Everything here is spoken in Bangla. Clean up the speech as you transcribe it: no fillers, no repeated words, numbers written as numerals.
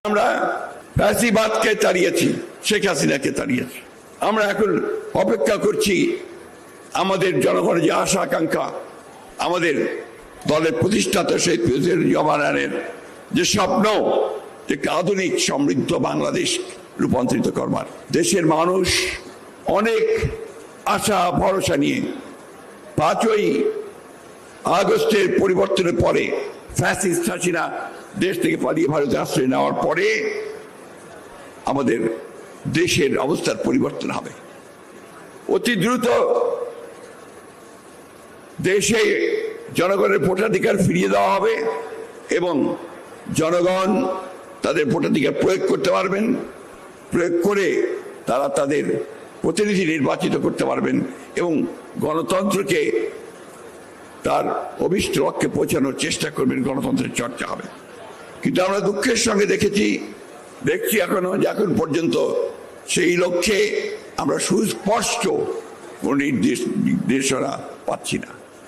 আমরা ফ্যাসিবাদকে তাড়িয়েছি, শেখ হাসিনাকে তাড়িয়েছি। আমরা এখন অপেক্ষা করছি আমাদের জনগণের যে আশা আকাঙ্ক্ষা, আমাদের দলের প্রতিষ্ঠাতা শহীদ প্রেসিডেন্ট জওয়ানের যে স্বপ্ন, যে আধুনিক সমৃদ্ধ বাংলাদেশ রূপান্তরিত করবার। দেশের মানুষ অনেক আশা ভরসা নিয়ে 5ই আগস্টের পরিবর্তনের পরে ফ্যাসিস্ট হাসিনা দেশ থেকে পালিয়ে ভারতে আশ্রয় নেওয়ার পরে আমাদের দেশের অবস্থার পরিবর্তন হবে। অতি দ্রুত দেশে জনগণের ভোটাধিকার ফিরিয়ে দেওয়া হবে এবং জনগণ তাদের ভোটাধিকার প্রয়োগ করতে পারবেন। প্রয়োগ করে তারা তাদের প্রতিনিধি নির্বাচিত করতে পারবেন এবং গণতন্ত্রকে তার অভিষ্ট লক্ষ্যে পৌঁছানোর চেষ্টা করবেন। গণতন্ত্রের চর্চা হবে। কিন্তু আমরা দুঃখের সঙ্গে দেখছি এখনো যে এখন পর্যন্ত সেই লক্ষ্যে আমরা সুস্পষ্ট কোন নির্দেশনা পাচ্ছি না।